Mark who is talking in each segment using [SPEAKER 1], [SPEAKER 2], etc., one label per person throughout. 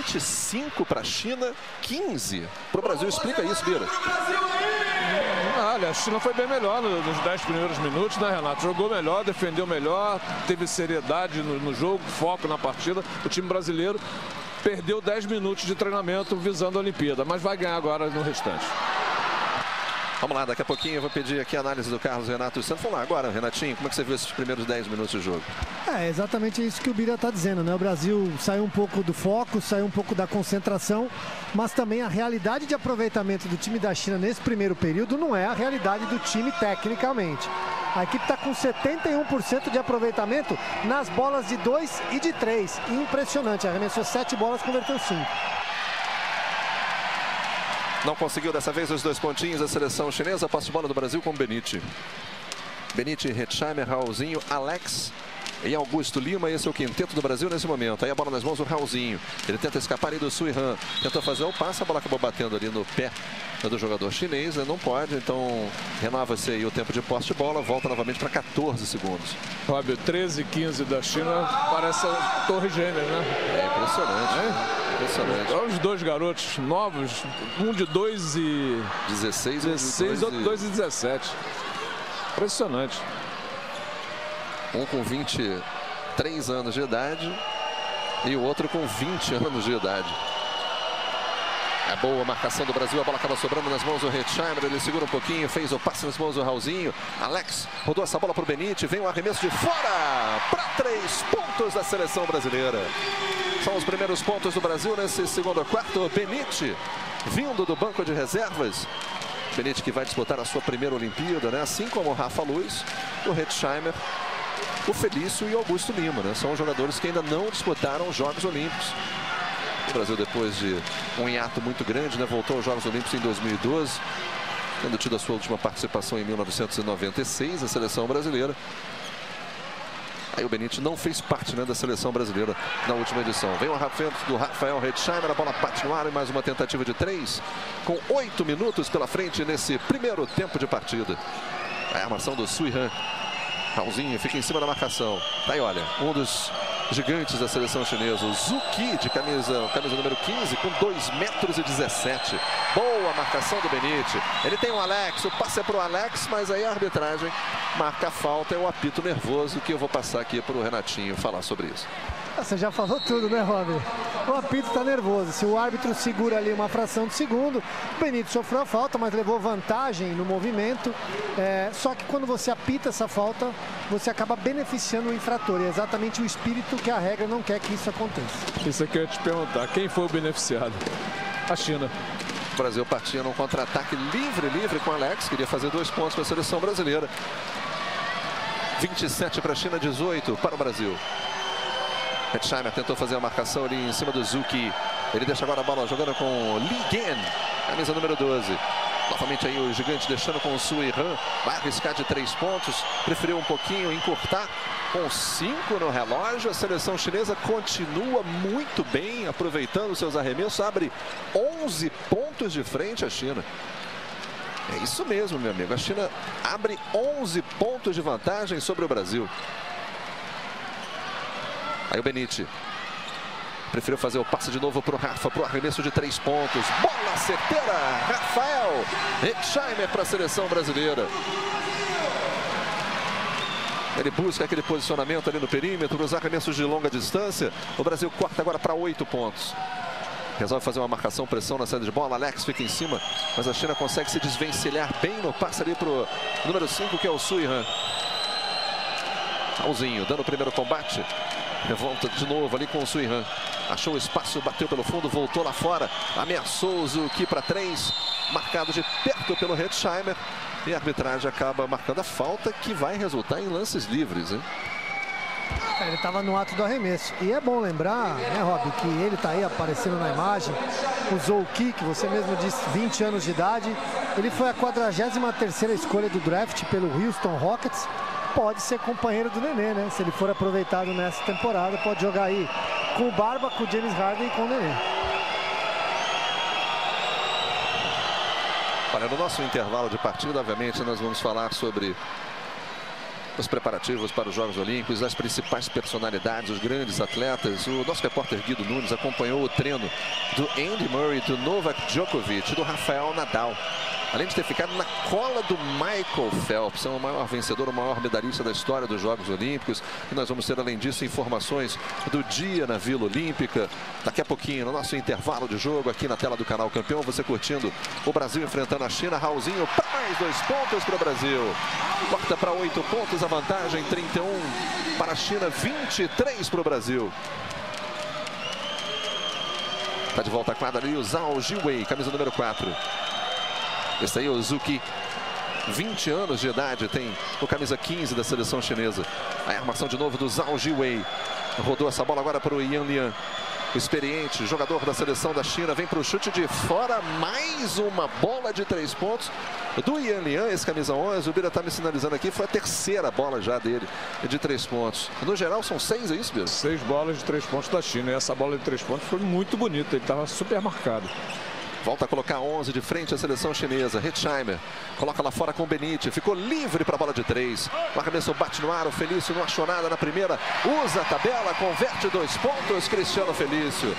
[SPEAKER 1] 25 para a China, 15 para o Brasil. Explica isso, Bira.
[SPEAKER 2] Olha, a China foi bem melhor nos 10 primeiros minutos, né, Renato? Jogou melhor, defendeu melhor, teve seriedade no jogo, foco na partida. O time brasileiro perdeu 10 minutos de treinamento visando a Olimpíada, mas vai ganhar agora no restante.
[SPEAKER 1] Vamos lá, daqui a pouquinho eu vou pedir aqui a análise do Carlos Renato Santos. Vamos lá agora, Renatinho, como é que você viu esses primeiros 10 minutos de jogo?
[SPEAKER 3] É exatamente isso que o Bira está dizendo, né? O Brasil saiu um pouco do foco, saiu um pouco da concentração, mas também a realidade de aproveitamento do time da China nesse primeiro período não é a realidade do time tecnicamente. A equipe está com 71% de aproveitamento nas bolas de 2 e de 3. Impressionante, arremessou 7 bolas, converteu 5.
[SPEAKER 1] Não conseguiu dessa vez os 2 pontinhos a seleção chinesa. Posse de bola do Brasil com Benite. Benite, Hetzheimer, Raulzinho, Alex e Augusto Lima. Esse é o quinteto do Brasil nesse momento. Aí a bola nas mãos do Raulzinho. Ele tenta escapar aí do Sui Han. Tentou fazer o passe, a bola acabou batendo ali no pé do jogador chinês. Não pode, então renova-se aí o tempo de posse de bola. Volta novamente para 14 segundos.
[SPEAKER 2] Fábio, 13 e 15 da China parece a Torre Gêmeas, né?
[SPEAKER 1] É impressionante. Impressionante.
[SPEAKER 2] Olha os 2 garotos novos, um de 2 e
[SPEAKER 1] 16,
[SPEAKER 2] outro 2 e 17. Impressionante.
[SPEAKER 1] Um com 23 anos de idade e o outro com 20 anos de idade. É boa a marcação do Brasil, a bola acaba sobrando nas mãos do Hetzheimer, ele segura um pouquinho, fez o passe nas mãos do Raulzinho. Alex rodou essa bola para o Benite, vem o arremesso de fora para 3 pontos da seleção brasileira. São os primeiros pontos do Brasil nesse segundo quarto. Benite, vindo do banco de reservas. Benite que vai disputar a sua primeira Olimpíada, né? Assim como o Rafa Luz, o Hetzheimer, o Felício e o Augusto Lima, né? São jogadores que ainda não disputaram os Jogos Olímpicos. O Brasil, depois de um hiato muito grande, né? Voltou aos Jogos Olímpicos em 2012, tendo tido a sua última participação em 1996, a seleção brasileira. Aí o Benite não fez parte, né, da seleção brasileira na última edição. Vem o arremesso do Rafael Hetzheimer, a bola bate no ar e mais uma tentativa de 3, com 8 minutos pela frente nesse primeiro tempo de partida. A armação do Sui Han. Raulzinho fica em cima da marcação. Tá aí, olha, um dos gigantes da seleção chinesa, o Zhu Qi, de camisa número 15, com 2,17 m. Boa marcação do Benite. Ele tem o Alex, o passe é para o Alex, mas aí a arbitragem marca a falta. É o apito nervoso que eu vou passar aqui para o Renatinho falar sobre isso.
[SPEAKER 3] Você já falou tudo, né, Robin? O apito está nervoso. Se o árbitro segura ali uma fração de segundo, o Benite sofreu a falta, mas levou vantagem no movimento. Só que quando você apita essa falta, você acaba beneficiando o infrator. E é exatamente o espírito que a regra não quer que isso aconteça.
[SPEAKER 2] Isso aqui eu ia te perguntar. Quem foi o beneficiado? A China.
[SPEAKER 1] O Brasil partia num contra-ataque livre com o Alex. Queria fazer 2 pontos para a seleção brasileira. 27 para a China, 18 para o Brasil. Hetzheimer tentou fazer a marcação ali em cima do Zhu Qi. Ele deixa agora a bola jogando com Li Gen, camisa número 12. Novamente aí o gigante deixando com o Sui Han. Vai arriscar de 3 pontos. Preferiu um pouquinho encurtar com 5 no relógio. A seleção chinesa continua muito bem, aproveitando seus arremessos. Abre 11 pontos de frente à China. É isso mesmo, meu amigo. A China abre 11 pontos de vantagem sobre o Brasil. Aí o Benite preferiu fazer o passe de novo para o Rafa, para o arremesso de 3 pontos. Bola certeira, Rafael Hetzheimer para a seleção brasileira. Ele busca aquele posicionamento ali no perímetro, os arremessos de longa distância. O Brasil corta agora para 8 pontos. Resolve fazer uma marcação, pressão na saída de bola. Alex fica em cima, mas a China consegue se desvencilhar bem no passe ali para o número 5, que é o Sui Han. Raulzinho dando o primeiro combate. Revolta de novo ali com o Sui Han. Achou o espaço, bateu pelo fundo, voltou lá fora. Ameaçou o Zhu Qi para 3. Marcado de perto pelo Hetzheimer. E a arbitragem acaba marcando a falta, que vai resultar em lances livres, hein?
[SPEAKER 3] Ele estava no ato do arremesso. E é bom lembrar, né, Rob, que ele está aí aparecendo na imagem. O Zhu Qi, que você mesmo disse, 20 anos de idade. Ele foi a 43ª escolha do draft pelo Houston Rockets. Pode ser companheiro do Nenê, né? Se ele for aproveitado nessa temporada, pode jogar aí com o Barba, com o James Harden e com o Nenê.
[SPEAKER 1] Olha, no nosso intervalo de partida, obviamente, nós vamos falar sobre os preparativos para os Jogos Olímpicos, as principais personalidades, os grandes atletas. O nosso repórter Guido Nunes acompanhou o treino do Andy Murray, do Novak Djokovic e do Rafael Nadal. Além de ter ficado na cola do Michael Phelps, o maior vencedor, o maior medalhista da história dos Jogos Olímpicos. E nós vamos ter, além disso, informações do dia na Vila Olímpica. Daqui a pouquinho, no nosso intervalo de jogo, aqui na tela do Canal Campeão, você curtindo o Brasil enfrentando a China. Raulzinho para mais 2 pontos para o Brasil. Corta para 8 pontos a vantagem, 31 para a China, 23 para o Brasil. Está de volta a quadra ali o Zhao Jiwei, camisa número 4. Esse aí é o Zuki, 20 anos de idade, tem o camisa 15 da seleção chinesa. A armação de novo do Zhao Jiwei. Rodou essa bola agora para o Yan Lian. O experiente jogador da seleção da China vem para o chute de fora. Mais uma bola de 3 pontos do Yan Lian, esse camisa 11. O Bira está me sinalizando aqui, foi a terceira bola já dele de 3 pontos. No geral são 6, é isso, Bira?
[SPEAKER 2] 6 bolas de 3 pontos da China. E essa bola de 3 pontos foi muito bonita, ele estava super marcado.
[SPEAKER 1] Volta a colocar 11 de frente à seleção chinesa. Hetzheimer coloca lá fora com o Benite. Ficou livre para a bola de 3. O arremesso bate no ar. O Felício não achou nada na primeira. Usa a tabela, converte 2 pontos. Cristiano Felício.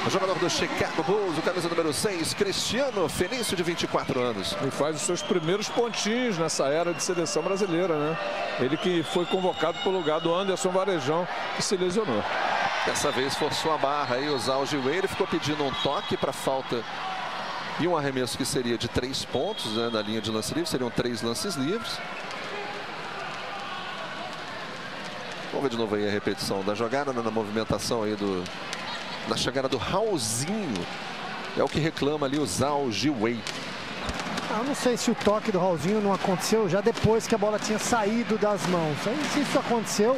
[SPEAKER 1] O jogador do Chicago Bulls, o camisa número 6. Cristiano Felício, de 24 anos.
[SPEAKER 2] E faz os seus primeiros pontinhos nessa era de seleção brasileira, né? Ele que foi convocado pelo lugar do Anderson Varejão, que se lesionou.
[SPEAKER 1] Dessa vez forçou a barra aí o Zhao Jiwei. Ele ficou pedindo um toque para falta. E um arremesso que seria de 3 pontos, né, na linha de lance livre. Seriam 3 lances livres. Vamos ver de novo aí a repetição da jogada, na movimentação aí na chegada do Raulzinho. É o que reclama ali o Zhao Jiwei.
[SPEAKER 3] Eu não sei se o toque do Raulzinho não aconteceu já depois que a bola tinha saído das mãos. Aí, se isso aconteceu,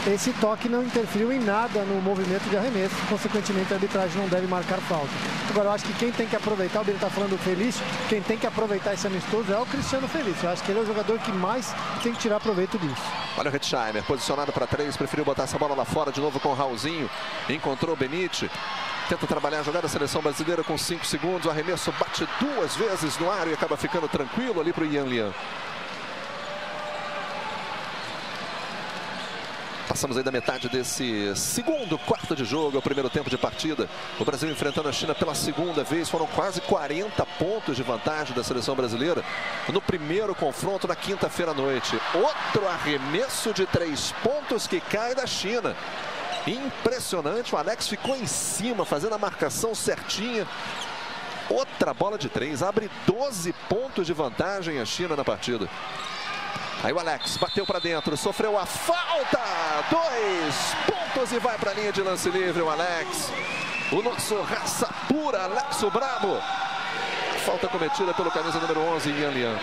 [SPEAKER 3] esse toque não interferiu em nada no movimento de arremesso. Consequentemente, a arbitragem não deve marcar falta. Agora, eu acho que quem tem que aproveitar, o Bira está falando do Felício, quem tem que aproveitar esse amistoso é o Cristiano Felício. Eu acho que ele é o jogador que mais tem que tirar proveito disso.
[SPEAKER 1] Olha o Hetzheimer, posicionado para 3, preferiu botar essa bola lá fora de novo com o Raulzinho. Encontrou o Benite. Tenta trabalhar a jogada da seleção brasileira com 5 segundos. O arremesso bate 2 vezes no ar e acaba ficando tranquilo ali para o Yan Lian. Passamos aí da metade desse segundo quarto de jogo, é o primeiro tempo de partida. O Brasil enfrentando a China pela segunda vez. Foram quase 40 pontos de vantagem da seleção brasileira no primeiro confronto na quinta-feira à noite. Outro arremesso de 3 pontos que cai da China. Impressionante, o Alex ficou em cima, fazendo a marcação certinha. Outra bola de 3, abre 12 pontos de vantagem a China na partida. Aí o Alex bateu para dentro, sofreu a falta, 2 pontos e vai para a linha de lance livre o Alex. O nosso raça pura, Alex o Brabo. Falta cometida pelo camisa número 11, Yan Lian.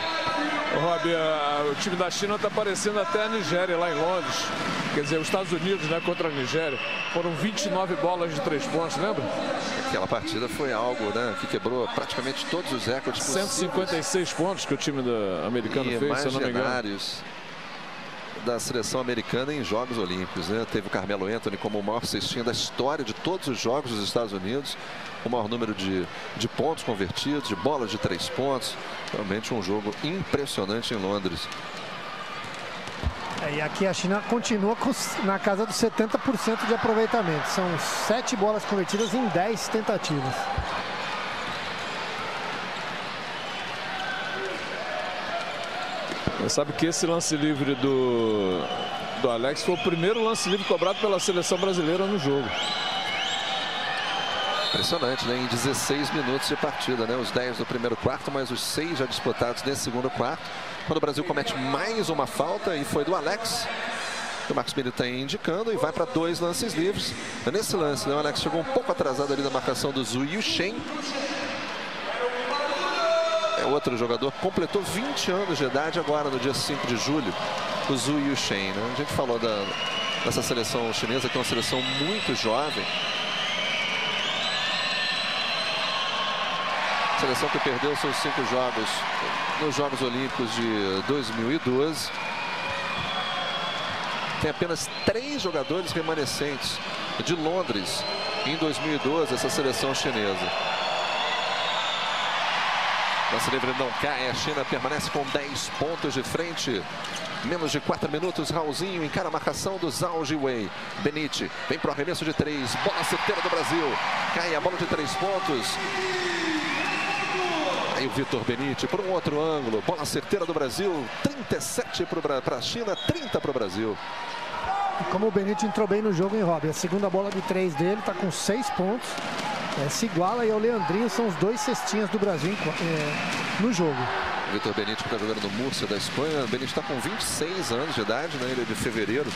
[SPEAKER 2] Rob, o time da China está parecendo até a Nigéria lá em Londres. Quer dizer, os Estados Unidos, né, contra a Nigéria. Foram 29 bolas de 3 pontos, lembra?
[SPEAKER 1] Aquela partida foi algo, né, que quebrou praticamente todos os recordes.
[SPEAKER 2] 156 pontos que o time americano fez, se eu não me engano.
[SPEAKER 1] Da seleção americana em Jogos Olímpicos, né? Teve o Carmelo Anthony como o maior cestinha da história de todos os jogos dos Estados Unidos. O maior número de pontos convertidos, de bolas de 3 pontos. Realmente um jogo impressionante em Londres.
[SPEAKER 3] E aqui a China continua na casa dos 70% de aproveitamento. São 7 bolas convertidas em 10 tentativas.
[SPEAKER 2] Você sabe que esse lance livre do Alex foi o primeiro lance livre cobrado pela seleção brasileira no jogo.
[SPEAKER 1] Impressionante, né? Em 16 minutos de partida, né? Os 10 do primeiro quarto, mais os 6 já disputados nesse segundo quarto. Quando o Brasil comete mais uma falta, e foi do Alex, que o Marcos Miller está indicando, e vai para 2 lances livres. Nesse lance, né? O Alex chegou um pouco atrasado ali na marcação do Zhu Yuchen. É outro jogador, completou 20 anos de idade agora, no dia 5 de julho, o Zhu Yuchen, né? A gente falou dessa seleção chinesa, que é uma seleção muito jovem. Seleção que perdeu seus 5 jogos nos Jogos Olímpicos de 2012. Tem apenas 3 jogadores remanescentes de Londres em 2012, essa seleção chinesa. Lance livre não cai, a China permanece com 10 pontos de frente. Menos de 4 minutos, Raulzinho encara a marcação do Zhao Jiwei. Benite vem para o arremesso de 3, bola certeira do Brasil. Cai a bola de 3 pontos. Aí o Vitor Benite por um outro ângulo. Bola certeira do Brasil, 37 para a China, 30 para o Brasil.
[SPEAKER 3] E como o Benite entrou bem no jogo, hein, Rob? A segunda bola de 3 dele está com 6 pontos. Se iguala aí ao Leandrinho, são os 2 cestinhas do Brasil no jogo.
[SPEAKER 1] Vitor Benite está jogando no Múrcia da Espanha. Benite está com 26 anos de idade, né? Ele é de fevereiro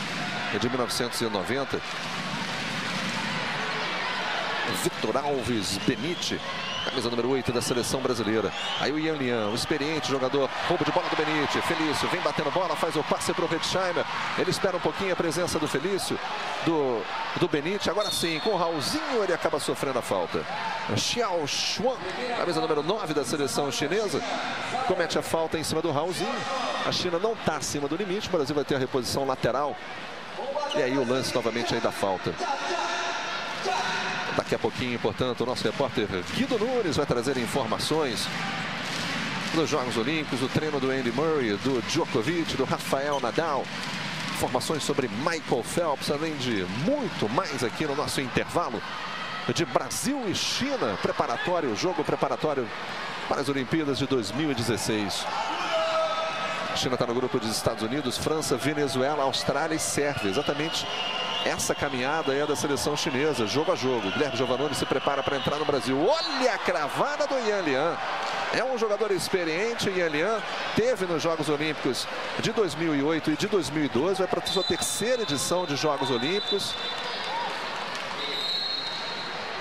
[SPEAKER 1] de 1990. Vitor Alves Benite, camisa número 8 da seleção brasileira. Aí o Yan Lian, o experiente jogador, roubo de bola do Benite. Felício vem batendo bola, faz o passe para o Redsheimer. Ele espera um pouquinho a presença do Felício, do Benite. Agora sim, com o Raulzinho, ele acaba sofrendo a falta. Xiao Xuan, camisa número 9 da seleção chinesa, comete a falta em cima do Raulzinho. A China não está acima do limite, o Brasil vai ter a reposição lateral. E aí o lance novamente aí da falta. Daqui a pouquinho, portanto, o nosso repórter Guido Nunes vai trazer informações dos Jogos Olímpicos, do treino do Andy Murray, do Djokovic, do Rafael Nadal. Informações sobre Michael Phelps, além de muito mais aqui no nosso intervalo de Brasil e China. Preparatório, jogo preparatório para as Olimpíadas de 2016. A China está no grupo dos Estados Unidos, França, Venezuela, Austrália e Sérvia. Exatamente essa caminhada é da seleção chinesa, jogo a jogo. Guilherme Giovannone se prepara para entrar no Brasil. Olha a cravada do Yan Lian. É um jogador experiente. Yan Lian teve nos Jogos Olímpicos de 2008 e de 2012. Vai para a sua terceira edição de Jogos Olímpicos.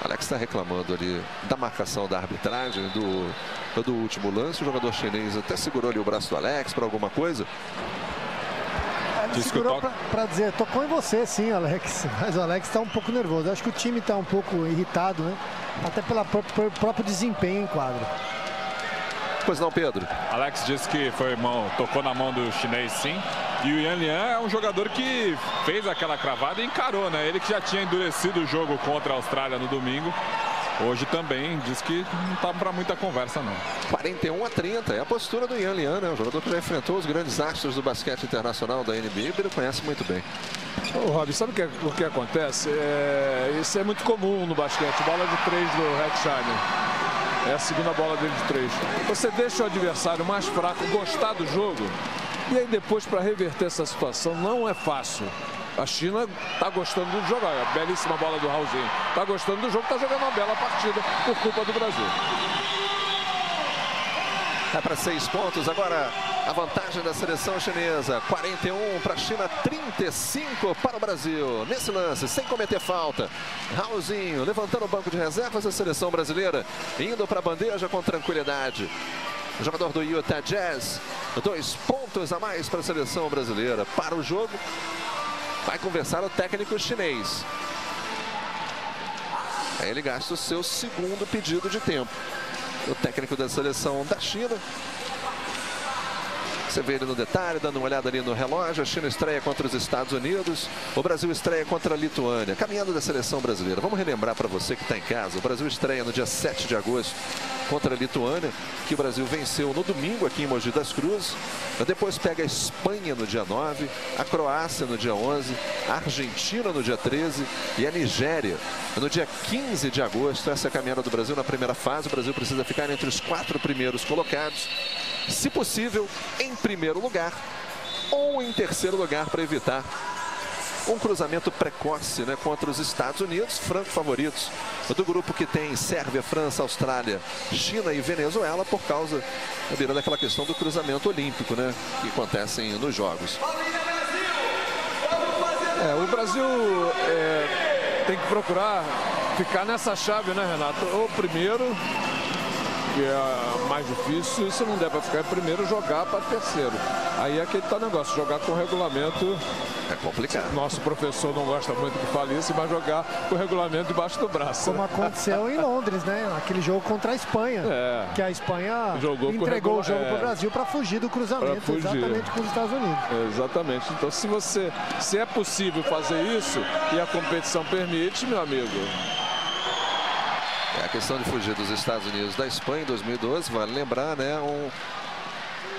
[SPEAKER 1] Alex está reclamando ali da marcação da arbitragem do último lance. O jogador chinês até segurou ali o braço do Alex para alguma coisa.
[SPEAKER 3] Ele segurou para dizer, tocou em você sim, Alex. Mas o Alex está um pouco nervoso. Acho que o time está um pouco irritado, né? Até pelo próprio desempenho em quadro.
[SPEAKER 1] Pois não, Pedro?
[SPEAKER 4] Alex disse que tocou na mão do chinês sim. E o Yan Lian é um jogador que fez aquela cravada e encarou, né? Ele que já tinha endurecido o jogo contra a Austrália no domingo. Hoje também diz que não está para muita conversa, não.
[SPEAKER 1] 41-30, é a postura do Yan Lian, né? Um jogador que já enfrentou os grandes astros do basquete internacional da NBA, ele conhece muito bem.
[SPEAKER 2] Ô, Rob, sabe o que acontece? Isso é muito comum no basquete. Bola de 3 do Redsheimer. É a segunda bola dele de 3. Você deixa o adversário mais fraco gostar do jogo. E aí depois, para reverter essa situação, não é fácil. A China está gostando do jogo. A belíssima bola do Raulzinho. Está gostando do jogo, está jogando uma bela partida por culpa do Brasil.
[SPEAKER 1] É para 6 pontos. Agora a vantagem da seleção chinesa. 41 para a China, 35 para o Brasil. Nesse lance, sem cometer falta. Raulzinho levantando o banco de reservas da seleção brasileira. Indo para a bandeja com tranquilidade. O jogador do Utah Jazz. 2 pontos a mais para a seleção brasileira. Para o jogo. Vai conversar o técnico chinês. Aí ele gasta o seu segundo pedido de tempo. O técnico da seleção da China. Você vê ele no detalhe, dando uma olhada ali no relógio. A China estreia contra os Estados Unidos. O Brasil estreia contra a Lituânia. Caminhando da seleção brasileira. Vamos relembrar para você que está em casa. O Brasil estreia no dia 7 de agosto contra a Lituânia, que o Brasil venceu no domingo aqui em Mogi das Cruzes. Depois pega a Espanha no dia 9, a Croácia no dia 11, a Argentina no dia 13 e a Nigéria no dia 15 de agosto. Essa é a caminhada do Brasil na primeira fase. O Brasil precisa ficar entre os 4 primeiros colocados. Se possível, em primeiro lugar ou em terceiro lugar, para evitar um cruzamento precoce, né, contra os Estados Unidos, franco favoritos do grupo que tem Sérvia, França, Austrália, China e Venezuela, por causa daquela questão do cruzamento olímpico, né, que acontecem nos jogos.
[SPEAKER 2] O Brasil tem que procurar ficar nessa chave, né, Renato? O primeiro, que é mais difícil, e se não der para ficar em primeiro, jogar para terceiro. Aí é que está o negócio, jogar com o regulamento.
[SPEAKER 1] É complicado.
[SPEAKER 2] Nosso professor não gosta muito que fale isso, mas jogar com o regulamento debaixo do braço.
[SPEAKER 3] Como aconteceu em Londres, né? Aquele jogo contra a Espanha. Que a Espanha entregou o jogo para o Brasil para fugir do cruzamento, exatamente com os Estados Unidos.
[SPEAKER 2] Exatamente. Então, se é possível fazer isso e a competição permite, meu amigo,
[SPEAKER 1] É a questão de fugir dos Estados Unidos da Espanha em 2012, vale lembrar, né,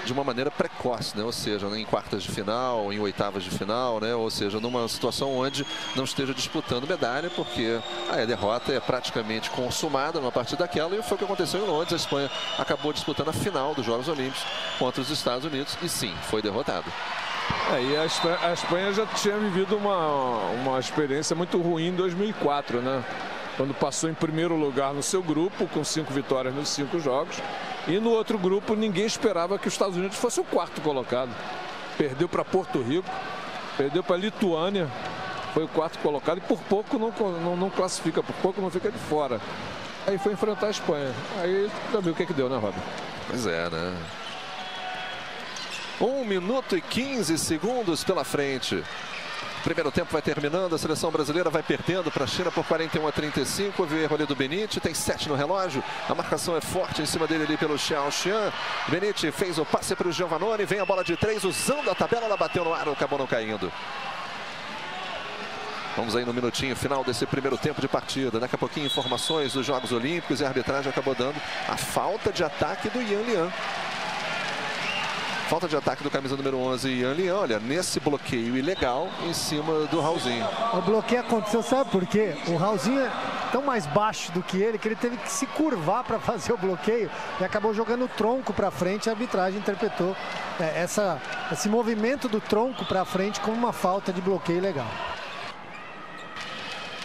[SPEAKER 1] de uma maneira precoce, né? Ou seja, em quartas de final, em oitavas de final, né? Ou seja, numa situação onde não esteja disputando medalha, porque a derrota é praticamente consumada numa partida daquela, e foi o que aconteceu em Londres. A Espanha acabou disputando a final dos Jogos Olímpicos contra os Estados Unidos e sim, foi derrotada.
[SPEAKER 2] E a Espanha já tinha vivido uma experiência muito ruim em 2004, né? Quando passou em primeiro lugar no seu grupo, com 5 vitórias nos 5 jogos. E no outro grupo, ninguém esperava que os Estados Unidos fosse o 4º colocado. Perdeu para Porto Rico, perdeu para a Lituânia, foi o 4º colocado e por pouco não classifica, por pouco não fica de fora. Aí foi enfrentar a Espanha. Aí já viu o que deu, né, Robin?
[SPEAKER 1] Pois é, né? 1 minuto e 15 segundos pela frente. Primeiro tempo vai terminando, a seleção brasileira vai perdendo para a China por 41-35. Houve o erro ali do Benite, tem 7 no relógio. A marcação é forte em cima dele ali pelo Xiaoxian. Benite fez o passe para o Giovannone, vem a bola de 3, usando a tabela, ela bateu no ar, acabou não caindo. Vamos aí no minutinho final desse primeiro tempo de partida. Daqui a pouquinho informações dos Jogos Olímpicos e a arbitragem acabou dando a falta de ataque do Yan Lian. Falta de ataque do camisa número 11, Yan Lian, olha, nesse bloqueio ilegal em cima do Raulzinho.
[SPEAKER 3] O bloqueio aconteceu, sabe por quê? O Raulzinho é tão mais baixo do que ele teve que se curvar para fazer o bloqueio e acabou jogando o tronco para frente. A arbitragem interpretou esse movimento do tronco para frente como uma falta de bloqueio ilegal.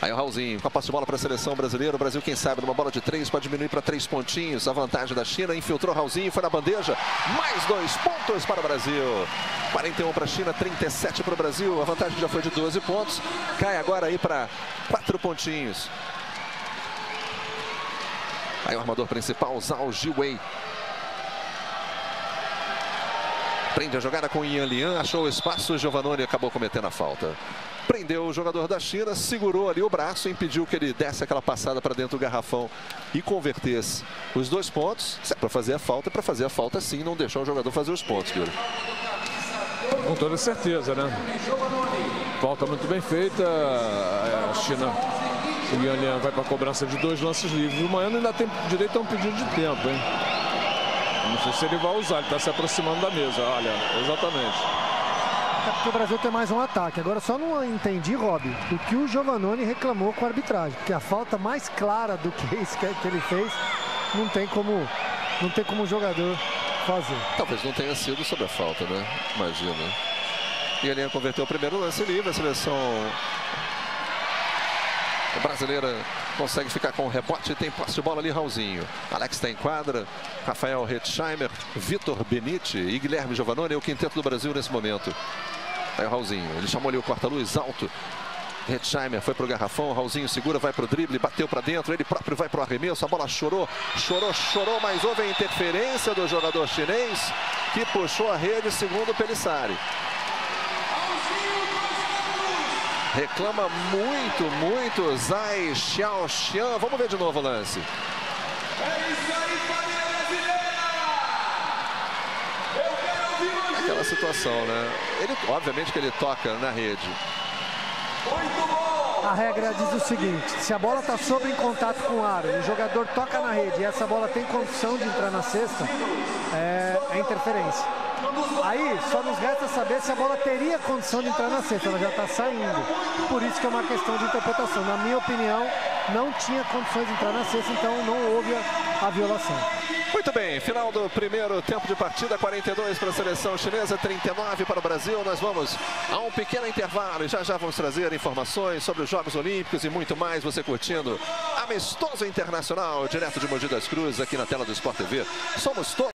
[SPEAKER 1] Aí o Raulzinho com a posse de bola para a seleção brasileira. O Brasil, quem sabe, numa bola de 3 pode diminuir para 3 pontinhos. A vantagem da China, infiltrou o Raulzinho, foi na bandeja. Mais 2 pontos para o Brasil. 41 para a China, 37 para o Brasil. A vantagem já foi de 12 pontos. Cai agora aí para 4 pontinhos. Aí o armador principal, Zhao Jiwei. Prende a jogada com o Yan Lian, achou o espaço, o Giovannone acabou cometendo a falta. Prendeu o jogador da China, segurou ali o braço, impediu que ele desse aquela passada para dentro do garrafão e convertesse os 2 pontos. Se é para fazer a falta, é para fazer a falta sim, não deixar o jogador fazer os pontos, Guilherme.
[SPEAKER 2] Com toda certeza, né? Falta muito bem feita. A China, o Yan Lian vai para a cobrança de 2 lances livres. O Maiano ainda tem direito a um pedido de tempo, hein? Não sei se ele vai usar, ele está se aproximando da mesa, olha, exatamente.
[SPEAKER 3] É porque o Brasil tem mais um ataque. Agora só não entendi, Rob, o que o Giovannone reclamou com a arbitragem. Porque a falta mais clara do que isso que ele fez, não tem como o jogador fazer.
[SPEAKER 1] Talvez não tenha sido sobre a falta, né? Imagina. E a linha converteu o primeiro lance livre, a seleção brasileira consegue ficar com o rebote e tem posse de bola ali, Raulzinho. Alex está em quadra, Rafael Hetzheimer, Vitor Benite e Guilherme Giovannone é o quinteto do Brasil nesse momento. Aí o Raulzinho, ele chamou ali o corta-luz alto. Hetzheimer foi pro garrafão, Raulzinho segura, vai pro drible, bateu para dentro, ele próprio vai pro arremesso, a bola chorou, mas houve a interferência do jogador chinês que puxou a rede, segundo o Pelissari. Reclama muito Zhai Xiaoxian. Vamos ver de novo o lance.
[SPEAKER 5] É isso aí, família brasileira!
[SPEAKER 1] Aquela situação, né? Obviamente que ele toca na rede.
[SPEAKER 5] Muito bom!
[SPEAKER 3] A regra diz o seguinte: se a bola está sobre em contato com o aro, o jogador toca na rede e essa bola tem condição de entrar na cesta, é interferência. Aí só nos resta saber se a bola teria condição de entrar na cesta, ela já está saindo. Por isso que é uma questão de interpretação. Na minha opinião, não tinha condições de entrar na cesta, então não houve a violação.
[SPEAKER 1] Muito bem, final do primeiro tempo de partida, 42 para a seleção chinesa, 39 para o Brasil. Nós vamos a um pequeno intervalo e já vamos trazer informações sobre os Jogos Olímpicos e muito mais. Você curtindo Amistoso Internacional, direto de Mogi das Cruzes, aqui na tela do Sport TV. Somos todos